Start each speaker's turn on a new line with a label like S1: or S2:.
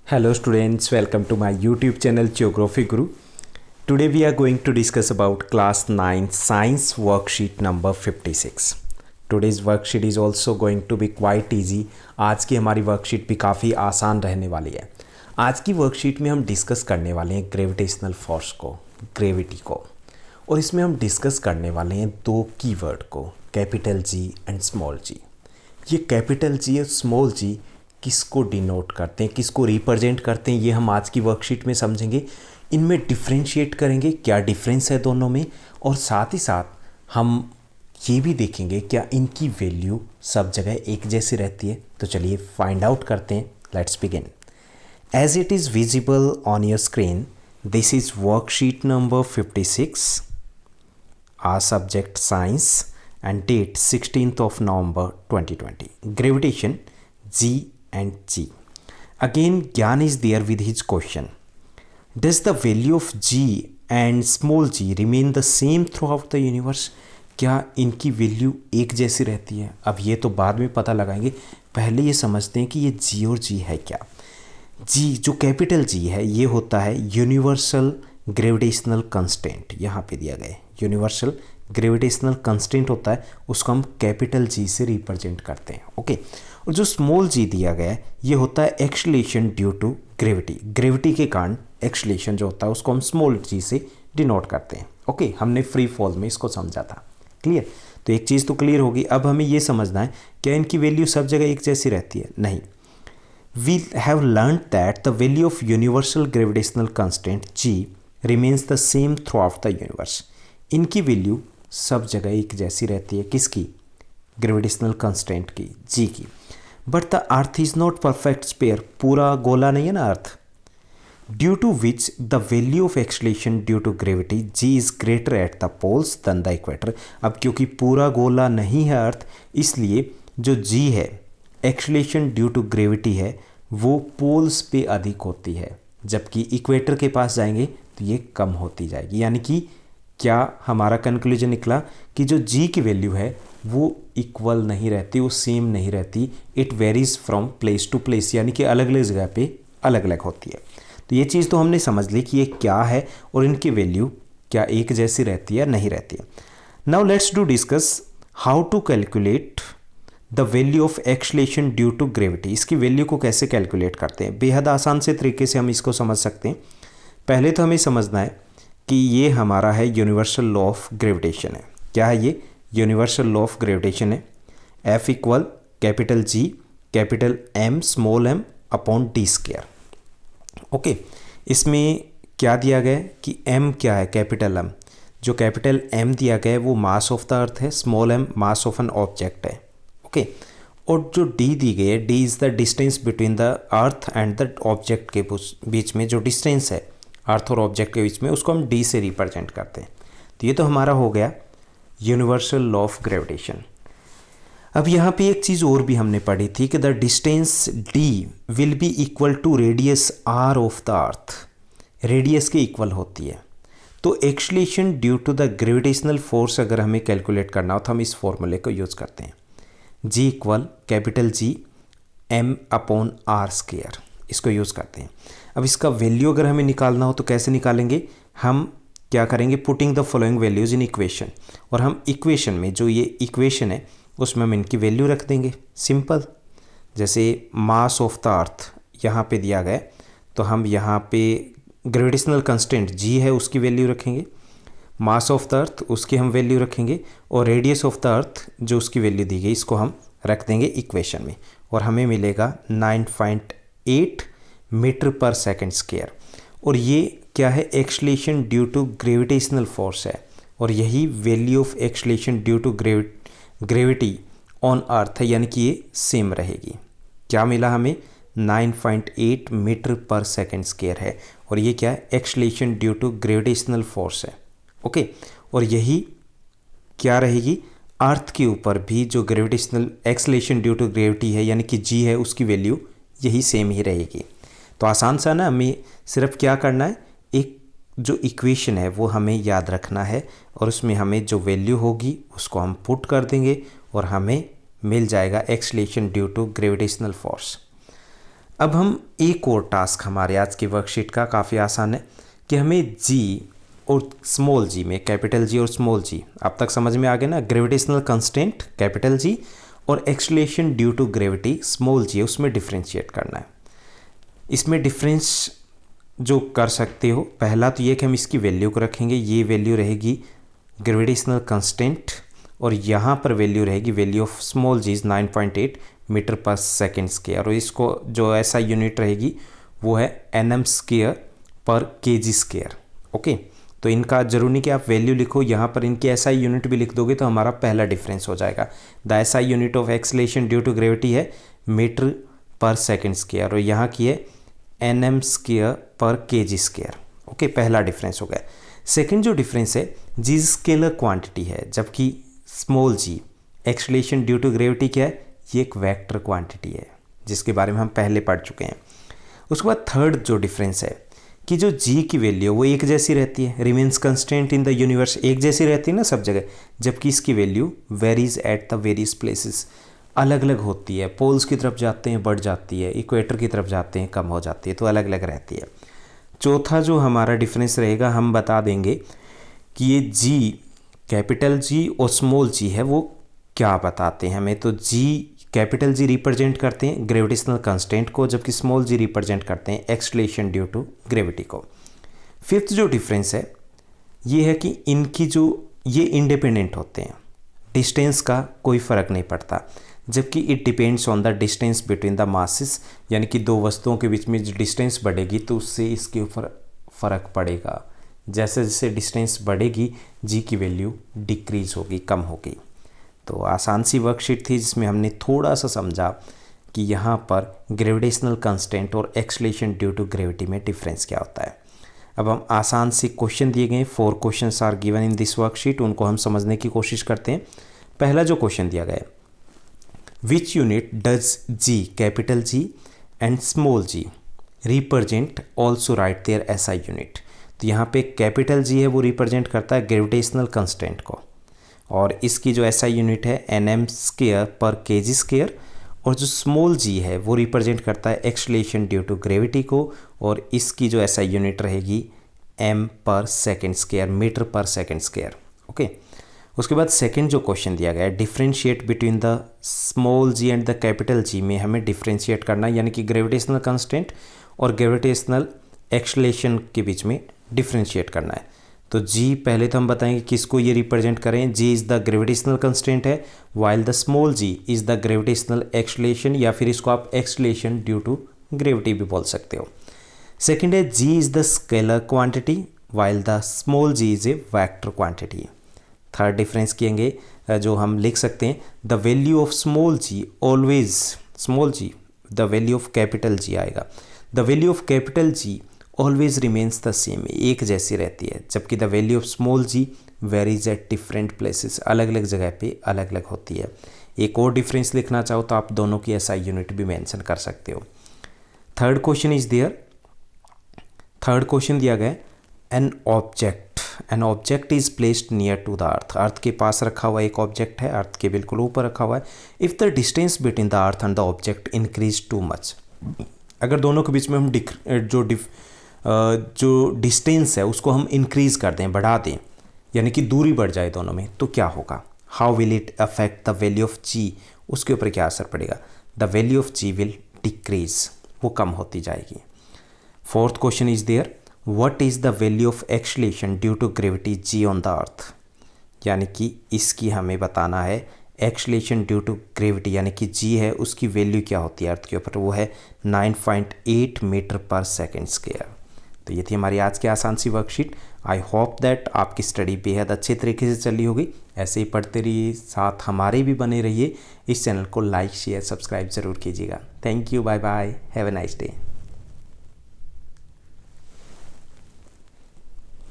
S1: Hello students, welcome to my YouTube channel Geography Guru. Today we are going to discuss about class 9 science worksheet number 56. Today's worksheet is also going to be quite easy. आज की हमारी worksheet भी काफ़ी आसान रहने वाली है. आज की वर्कशीट में हम डिस्कस करने वाले हैं ग्रेविटेशनल फोर्स को, ग्रेविटी को, और इसमें हम डिस्कस करने वाले हैं दो कीवर्ड को, कैपिटल जी एंड स्मॉल जी. ये कैपिटल जी और स्मॉल जी किसको डिनोट करते हैं, किसको रिप्रेजेंट करते हैं, ये हम आज की वर्कशीट में समझेंगे. इनमें डिफ्रेंशिएट करेंगे क्या डिफरेंस है दोनों में, और साथ ही साथ हम ये भी देखेंगे क्या इनकी वैल्यू सब जगह एक जैसी रहती है. तो चलिए फाइंड आउट करते हैं. Let's begin. As it is visible on your screen, this is worksheet number 56, our subject science, and date 16th of November 2020. Gravitation G and G. Again, Gyan is there with his question. Does the value of G and small g remain the same throughout the universe? क्या इनकी value एक जैसी रहती है? अब ये तो बाद में पता लगाएंगे, पहले ये समझते हैं कि ये G और G है क्या. G जो कैपिटल G है ये होता है यूनिवर्सल ग्रेविटेशनल कंस्टेंट. यहाँ पे दिया गया है यूनिवर्सल ग्रेविटेशनल कंस्टेंट होता है, उसको हम कैपिटल जी से रिप्रेजेंट करते हैं. ओके. और जो स्मॉल जी दिया गया है ये होता है acceleration due to gravity. Gravity के कारण एक्सलेशन जो होता है उसको हम स्मॉल जी से डिनोट करते हैं. ओके. हमने फ्री फॉल में इसको समझा था. क्लियर. तो एक चीज़ तो क्लियर होगी. अब हमें ये समझना है क्या इनकी वैल्यू सब जगह एक जैसी रहती है? नहीं. We have learn that the value of universal gravitational constant G remains the same throughout the universe. इनकी वैल्यू सब जगह एक जैसी रहती है. किसकी? ग्रेविटेशनल कंस्टेंट की, जी की. But the earth is not perfect sphere. पूरा गोला नहीं है ना earth. Due to which the value of acceleration due to gravity G is greater at the poles than the equator. अब क्योंकि पूरा गोला नहीं है अर्थ, इसलिए जो जी है एक्सलेशन ड्यू टू ग्रेविटी है वो पोल्स पे अधिक होती है, जबकि इक्वेटर के पास जाएंगे तो ये कम होती जाएगी. यानी कि क्या हमारा कंक्लूजन निकला कि जो जी की वैल्यू है वो इक्वल नहीं रहती, वो सेम नहीं रहती. It varies from place to place, यानी कि अलग अलग जगह पे अलग अलग होती है. तो ये चीज़ तो हमने समझ ली कि ये क्या है और इनकी वैल्यू क्या एक जैसी रहती है नहीं रहती है. Now let's do discuss how to calculate the value of acceleration due to gravity. इसकी वैल्यू को कैसे कैलकुलेट करते हैं? बेहद आसान से तरीके से हम इसको समझ सकते हैं. पहले तो हमें समझना है कि ये हमारा है यूनिवर्सल लॉ ऑफ ग्रेविटेशन है. क्या है ये? यूनिवर्सल लॉ ऑफ ग्रेविटेशन है. F equal capital G capital M small m upon D square. Okay. इसमें क्या दिया गया है कि M क्या है? Capital M. जो कैपिटल M दिया गया है वो मास ऑफ द अर्थ है, small m mass of an object है. ओके. और जो D दी गई है, D is the distance between the earth and the object के बीच में जो डिस्टेंस है अर्थ और ऑब्जेक्ट के बीच में, उसको हम डी से रिप्रेजेंट करते हैं. तो ये तो हमारा हो गया यूनिवर्सल लॉ ऑफ ग्रेविटेशन. अब यहाँ पे एक चीज़ और भी हमने पढ़ी थी कि the distance D will be equal to radius R of the earth. Radius के इक्वल होती है. तो acceleration due to the gravitational force अगर हमें कैलकुलेट करना हो तो हम इस फॉर्मूले को यूज़ करते हैं. G equal capital G M upon R square, इसको यूज़ करते हैं. अब इसका वैल्यू अगर हमें निकालना हो तो कैसे निकालेंगे? हम क्या करेंगे? Putting the following values in equation. और हम इक्वेशन में जो ये इक्वेशन है उसमें हम इनकी वैल्यू रख देंगे. सिंपल. जैसे मास ऑफ द अर्थ यहाँ पे दिया गया, तो हम यहाँ पे ग्रेविटेशनल कंस्टेंट जी है उसकी वैल्यू रखेंगे, मास ऑफ द अर्थ उसकी हम वैल्यू रखेंगे, और रेडियस ऑफ द अर्थ जो उसकी वैल्यू दी गई इसको हम रख देंगे इक्वेशन में. और हमें मिलेगा 9.8 मीटर पर सेकंड स्क्वायर. और ये क्या है? Acceleration due to gravitational force है, और यही value of acceleration due to gravity on earth है, यानी कि ये सेम रहेगी. क्या मिला हमें? 9.8 मीटर पर सेकंड स्क्वायर है, और ये क्या है? Acceleration due to gravitational force okay. ओके. और यही क्या रहेगी? अर्थ के ऊपर भी जो gravitational acceleration due to gravity है यानी कि जी है उसकी वैल्यू यही सेम ही रहेगी. तो आसान सा ना, हमें सिर्फ क्या करना है, एक जो इक्वेशन है वो हमें याद रखना है, और उसमें हमें जो वैल्यू होगी उसको हम पुट कर देंगे और हमें मिल जाएगा acceleration due to gravitational force. अब हम एक और टास्क हमारे आज की वर्कशीट का काफ़ी आसान है कि हमें जी और स्मॉल जी में, कैपिटल जी और स्मॉल जी, अब तक समझ में आ गया ना, ग्रेविटेशनल कंस्टेंट कैपिटल जी और acceleration due to gravity small G, उसमें डिफ्रेंशिएट करना है। इसमें डिफरेंस जो कर सकते हो, पहला तो ये कि हम इसकी वैल्यू को रखेंगे, ये वैल्यू रहेगी ग्रेविटेशनल कंस्टेंट और यहाँ पर वैल्यू रहेगी value of small G is 9.8 metre per second square, और इसको जो ऐसा यूनिट रहेगी वो है nm square per kg square. Okay, तो इनका जरूरी नहीं कि आप वैल्यू लिखो, यहाँ पर इनकी SI यूनिट भी लिख दोगे तो हमारा पहला डिफरेंस हो जाएगा। The SI unit of acceleration due to gravity है मीटर पर सेकेंड स्क्वायर और यहाँ की है nm square per kg square. Okay, पहला डिफरेंस हो गया। सेकंड जो डिफरेंस है, जी स्केलर क्वांटिटी है, जबकि small G acceleration due to gravity क्या है, ये एक वेक्टर क्वांटिटी है जिसके बारे में हम पहले पढ़ चुके हैं। उसके बाद थर्ड जो डिफरेंस है कि जो जी की वैल्यू वो एक जैसी रहती है, remains constant in the universe, एक जैसी रहती है ना सब जगह, जबकि इसकी value varies at the various places, अलग अलग होती है। पोल्स की तरफ जाते हैं बढ़ जाती है, इक्वेटर की तरफ जाते हैं कम हो जाती है, तो अलग अलग रहती है। चौथा जो हमारा डिफरेंस रहेगा, हम बता देंगे कि ये जी, कैपिटल जी और स्मॉल जी है, वो क्या बताते हैं हमें। तो जी, कैपिटल जी रिप्रेजेंट करते हैं ग्रेविटेशनल कंस्टेंट को, जबकि स्मॉल जी रिप्रेजेंट करते हैं एक्सेलरेशन ड्यू टू ग्रेविटी को। फिफ्थ जो डिफरेंस है ये है कि इनकी जो, ये इंडिपेंडेंट होते हैं, डिस्टेंस का कोई फ़र्क नहीं पड़ता, जबकि it depends on the distance between the masses, यानी कि दो वस्तुओं के बीच में जो डिस्टेंस बढ़ेगी तो उससे इसके ऊपर फ़र्क पड़ेगा। जैसे जैसे डिस्टेंस बढ़ेगी जी की वैल्यू डिक्रीज होगी, कम होगी। तो आसान सी वर्कशीट थी जिसमें हमने थोड़ा सा समझा कि यहाँ पर ग्रेविटेशनल कंस्टेंट और एक्सेलरेशन ड्यू टू ग्रेविटी में डिफरेंस क्या होता है। अब हम आसान से क्वेश्चन दिए गए, 4 questions are given in this worksheet, उनको हम समझने की कोशिश करते हैं। पहला जो क्वेश्चन दिया गया है, which unit does G, capital G and small G represent, also write their SI unit. तो यहाँ पे कैपिटल जी है वो रिप्रेजेंट करता है ग्रेविटेशनल कंस्टेंट को, और इसकी जो SI यूनिट है nm square per kg square, और जो स्मॉल जी है वो रिप्रेजेंट करता है एक्सेलरेशन ड्यू टू ग्रेविटी को, और इसकी जो SI यूनिट रहेगी m per second square, metre per second square. Okay, उसके बाद सेकंड जो क्वेश्चन दिया गया है, differentiate between the small G and the capital G, में हमें डिफ्रेंशिएट करना है, यानी कि ग्रेविटेशनल कंस्टेंट और ग्रेविटेशनल एक्सेलरेशन के बीच में डिफ्रेंशिएट करना है। तो जी पहले तो हम बताएंगे किसको ये रिप्रेजेंट करें, G is the gravitational constant है, while the small G is the gravitational acceleration, या फिर इसको आप एक्सेलरेशन ड्यू टू ग्रेविटी भी बोल सकते हो। सेकंड है, G is the scalar quantity while the small G is a vector quantity. Third difference किएंगे जो हम लिख सकते हैं, the value of small G always, small G, the value of capital G आएगा, the value of capital G always remains the same, एक जैसी रहती है, जबकि the value of small G varies at different places, अलग अलग जगह पे अलग अलग होती है। एक और डिफरेंस लिखना चाहो तो आप दोनों की SI यूनिट भी मेंशन कर सकते हो। Third question is there, third question दिया गया, an object is placed near to the earth, earth के पास रखा हुआ एक ऑब्जेक्ट है, अर्थ के बिल्कुल ऊपर रखा हुआ है। If the distance between the earth and the object increase too much, अगर दोनों के बीच में हम जो डिस्टेंस है उसको हम इंक्रीज कर दें, बढ़ा दें, यानी कि दूरी बढ़ जाए दोनों में, तो क्या होगा, how will it affect the value of G, उसके ऊपर क्या असर पड़ेगा, the value of G will decrease, वो कम होती जाएगी। Fourth question is there, what is the value of acceleration due to gravity G on the earth, यानी कि इसकी हमें बताना है एक्सेलरेशन ड्यू टू ग्रेविटी, यानी कि जी है उसकी वैल्यू क्या होती है अर्थ के ऊपर, वो है 9.8 मीटर पर सेकेंड स्क्वायर। तो ये थी हमारी आज की आसान सी वर्कशीट। आई होप दैट आपकी स्टडी बेहद अच्छे तरीके से चली होगी। ऐसे ही पढ़ते रहिए, साथ हमारे भी बने रहिए। इस चैनल को लाइक शेयर सब्सक्राइब ज़रूर कीजिएगा। Thank you, bye bye, have a nice day.